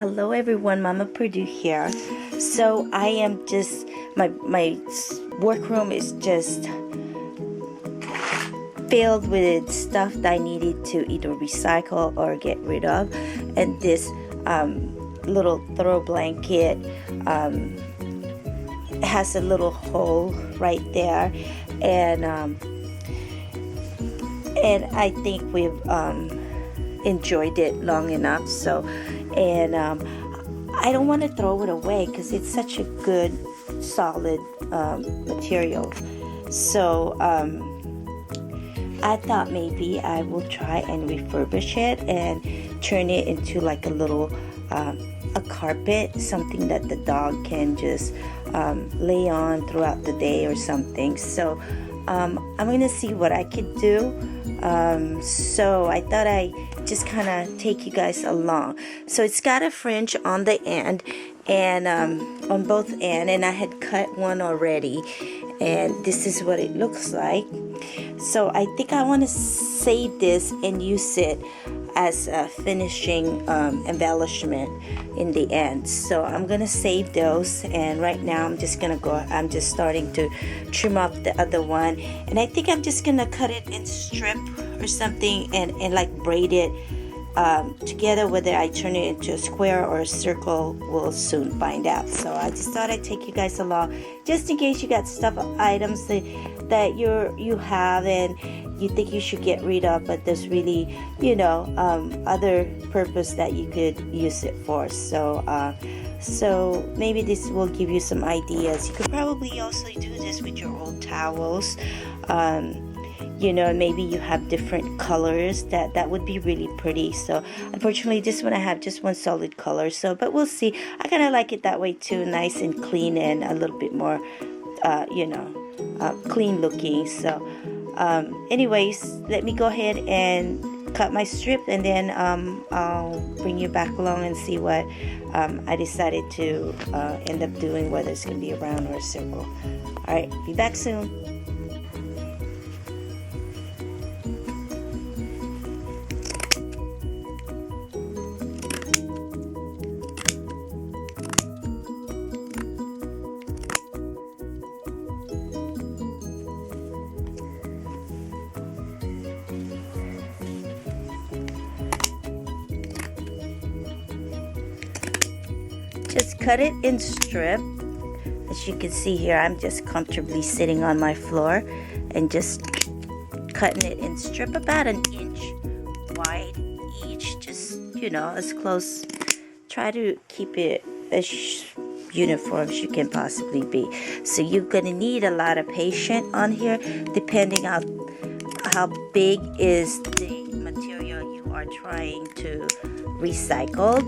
Hello everyone, MamaaaPerdue here. So I am just, my workroom is just filled with stuff that I needed to either recycle or get rid of. And this little throw blanket has a little hole right there. And I think we've enjoyed it long enough. So, and I don't want to throw it away because it's such a good solid material. So I thought maybe I will try and refurbish it and turn it into like a little a carpet, something that the dog can just lay on throughout the day or something. So I'm gonna see what I could do. So I thought I just kind of take you guys along. So it's got a fringe on the end and on both ends, and I had cut one already, and this is what it looks like. So I think I want to save this and use it as a finishing embellishment in the end. So I'm gonna save those, and right now I'm just starting to trim off the other one, and I think I'm just gonna cut it in strip or something and like braid it together. Whether I turn it into a square or a circle, we'll soon find out. So I just thought I'd take you guys along just in case you got stuff items that you have and you think you should get rid of, but there's really other purpose that you could use it for. So maybe this will give you some ideas. You could probably also do this with your old towels. Maybe you have different colors that would be really pretty. So unfortunately this one I have just one solid color, so but we'll see. I kind of like it that way too, nice and clean and a little bit more clean looking. So anyways, let me go ahead and cut my strip, and then I'll bring you back along and see what I decided to end up doing, whether it's gonna be a round or a circle. All right, be back soon. Just cut it in strip. As you can see here, I'm just comfortably sitting on my floor and just cutting it in strip about an inch wide each, just as close. Try to keep it as uniform as you can possibly be. So you're gonna need a lot of patience on here, depending on how big is the material you are trying to recycle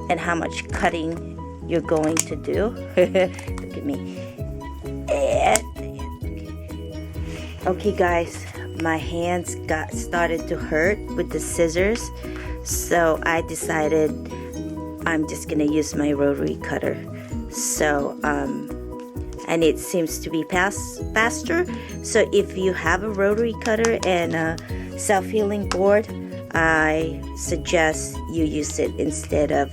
and how much cutting you're going to do. Look at me. Okay guys, my hands started to hurt with the scissors, so I decided I'm just gonna use my rotary cutter. So and it seems to be faster. So if you have a rotary cutter and a self-healing board, I suggest you use it instead of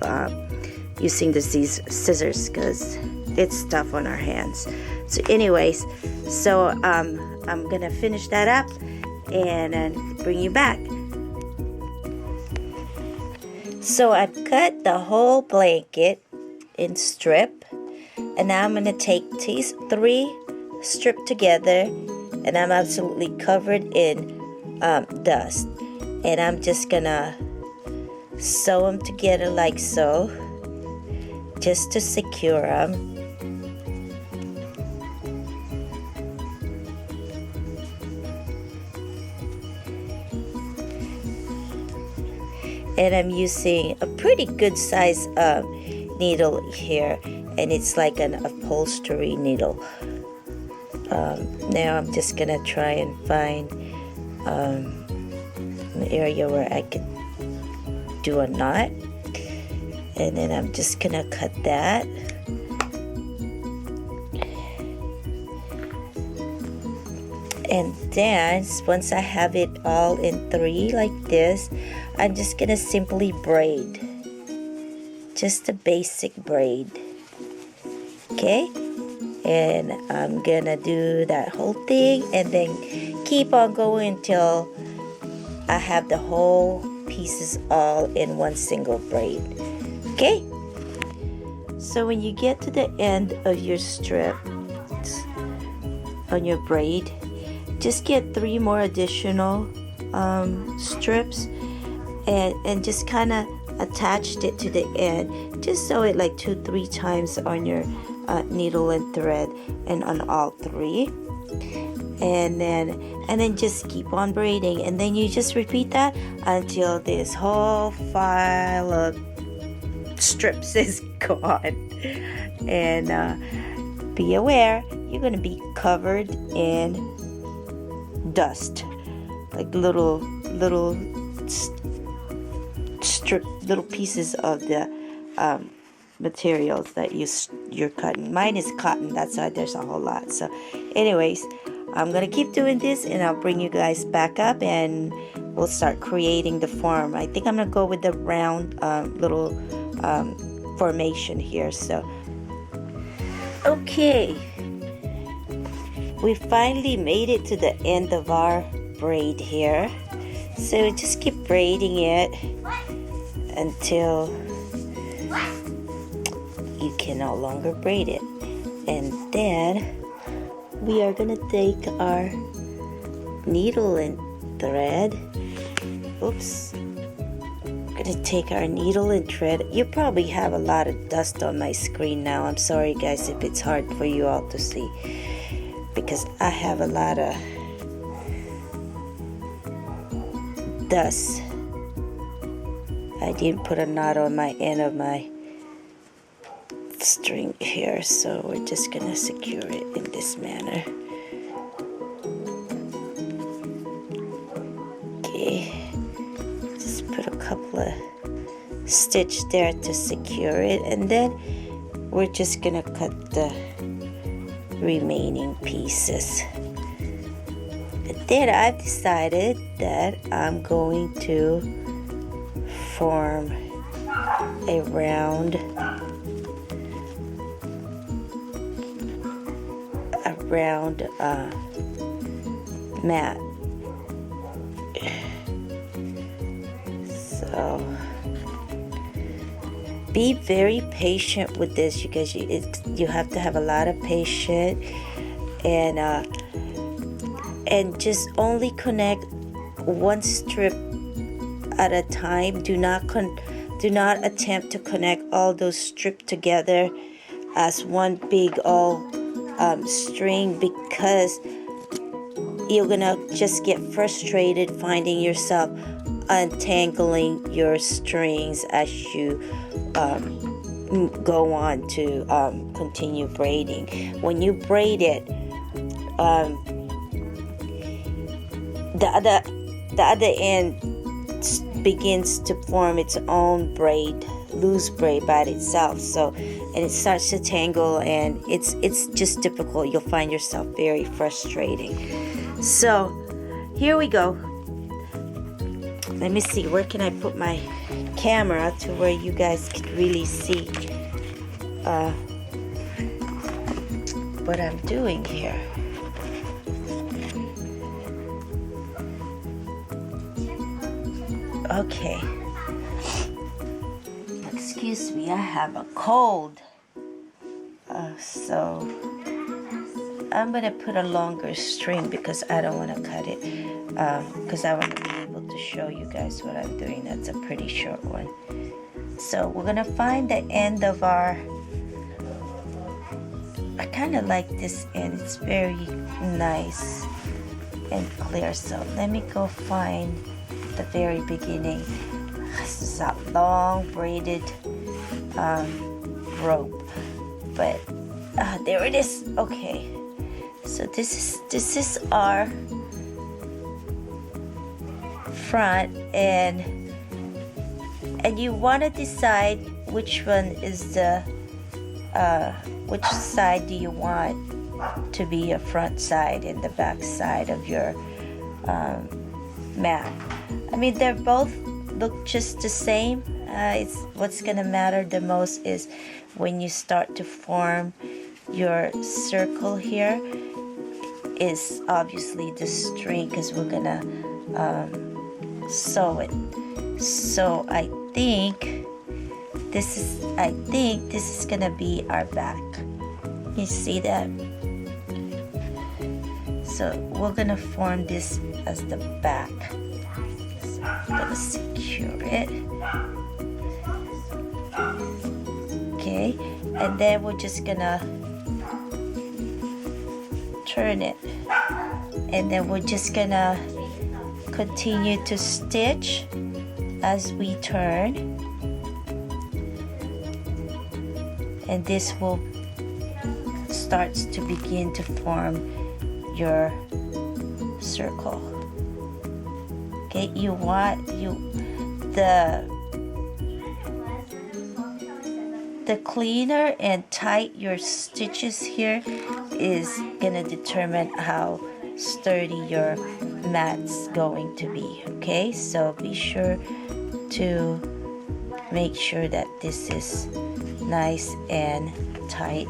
using the scissors, because it's tough on our hands. So anyways, so I'm gonna finish that up and then bring you back. So I've cut the whole blanket in strip, and now I'm gonna take these 3 stripped together, and I'm absolutely covered in dust, and I'm just gonna sew them together like so, just to secure them. And I'm using a pretty good size needle here, and it's like an upholstery needle. Now I'm just gonna try and find an area where I could do a knot, and then I'm just gonna cut that. And then once I have it all in 3 like this, I'm just gonna simply braid. just a basic braid. Okay, and I'm gonna do that whole thing and then keep on going until I have the whole pieces all in one single braid. Okay, so when you get to the end of your strip on your braid, just get 3 more additional strips and just kind of attached it to the end. Just sew it like 2-3 times on your needle and thread and on all 3, and then just keep on braiding, and then you just repeat that until this whole file of strips is gone. And be aware, you're going to be covered in dust, like little little pieces of the materials that you're cutting. Mine is cotton, that's why there's a whole lot. So anyways, I'm gonna keep doing this and I'll bring you guys back up and we'll start creating the form. I think I'm gonna go with the round little formation here. So okay, we finally made it to the end of our braid here. So just keep braiding it until you can no longer braid it. And then we are gonna take our needle and thread. Oops. Gonna take our needle and thread. You probably have a lot of dust on my screen now. I'm sorry guys if it's hard for you all to see, because I have a lot of dust. I didn't put a knot on my end of my string here, so we're just gonna secure it in this manner. Okay, just put a couple of stitch there to secure it, and then we're just gonna cut the remaining pieces. But then I've decided that I'm going to form a round mat. So be very patient with this, you guys. You have to have a lot of patience, and just only connect one strip at a time. Do not attempt to connect all those strips together as one big string, because you're gonna just get frustrated finding yourself untangling your strings as you go on to continue braiding. When you braid it, the other end begins to form its own loose braid by itself. So, and it starts to tangle, and it's just difficult. You'll find yourself very frustrating. So here we go. Let me see, where can I put my camera to where you guys can really see what I'm doing here. Okay. Excuse me, I have a cold. So I'm gonna put a longer string because I don't want to cut it, because I want to be able to show you guys what I'm doing. That's a pretty short one. So we're gonna find the end of our, I kind of like this end. It's very nice and clear. So let me go find the very beginning. This is a long braided rope, but there it is. Okay, so this is our front, and you want to decide which one is the which side do you want to be your front side and the back side of your mat. I mean, they're both look just the same. it's what's gonna matter the most is when you start to form your circle here is obviously the string, because we're gonna sew it. So I think this is gonna be our back. You see that? So we're gonna form this as the back. So I'm gonna secure it. Okay, and then we're just gonna turn it, and then we're just gonna continue to stitch as we turn, and this will starts to begin to form your circle. Okay, you want the cleaner and tight your stitches here is gonna determine how sturdy your mat's going to be. Okay, so be sure to make sure that this is nice and tight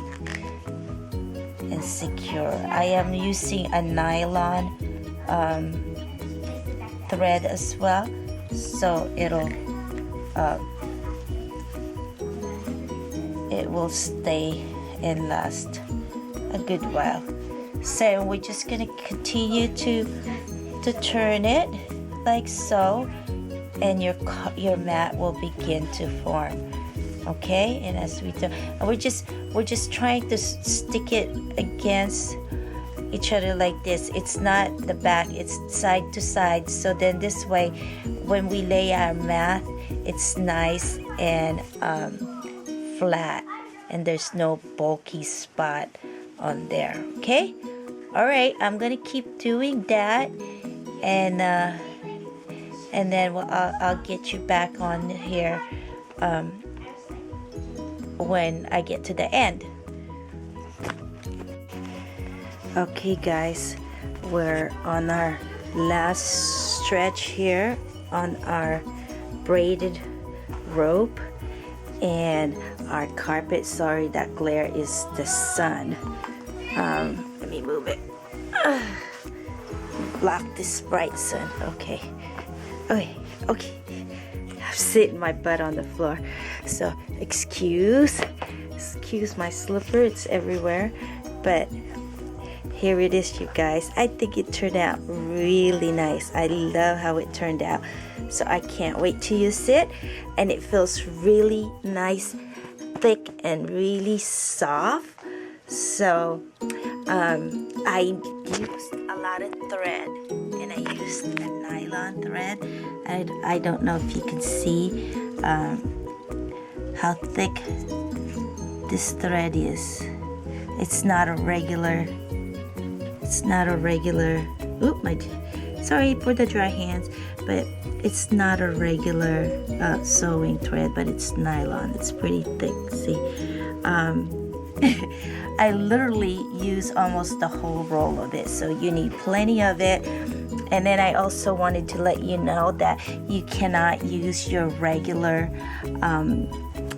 and secure. I am using a nylon thread as well, so it will stay and last a good while. So we're just gonna continue to turn it like so, and your mat will begin to form. Okay, and as we do, and we're just trying to stick it against each other like this. It's not the back, it's side to side, so then this way when we lay our mat, it's nice and flat, and there's no bulky spot on there. Okay, all right, I'm gonna keep doing that, and then I'll get you back on here when I get to the end. Okay guys, we're on our last stretch here on our braided rope and our carpet. Sorry, that glare is the sun. Let me move it. Block this bright sun. Okay. I'm sitting my butt on the floor, so excuse my slipper, it's everywhere, but here it is, you guys. I think it turned out really nice. I love how it turned out, so I can't wait till you sit, and it feels really nice, thick, and really soft. So I used a lot of thread, and I used a nylon thread. I don't know if you can see how thick this thread is. It's not a regular. Sorry for the dry hands, but it's not a regular sewing thread, but it's nylon. It's pretty thick. See, I literally use almost the whole roll of it, so you need plenty of it. And then I also wanted to let you know that you cannot use your regular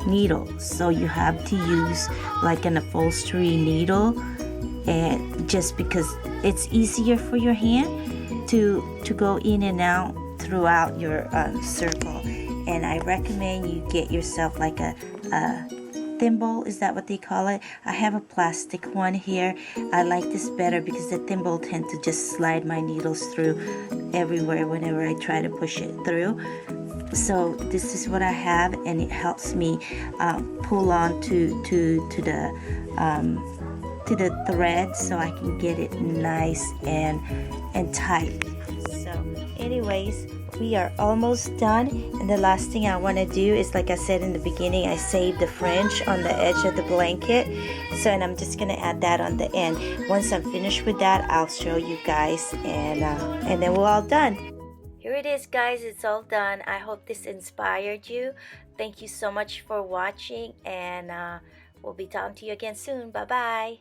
needle, so you have to use like an upholstery needle, and just because it's easier for your hand to go in and out throughout your circle. And I recommend you get yourself like a thimble, is that what they call it? I have a plastic one here. I like this better because the thimble tends to just slide my needles through everywhere whenever I try to push it through. So this is what I have, and it helps me pull on to the thread, so I can get it nice and tight. So anyways, we are almost done, and the last thing I want to do is, like I said in the beginning, I saved the fringe on the edge of the blanket, so, and I'm just gonna add that on the end. Once I'm finished with that, I'll show you guys, and then we're all done. Here it is, guys. It's all done. I hope this inspired you. Thank you so much for watching, and we'll be talking to you again soon. Bye bye.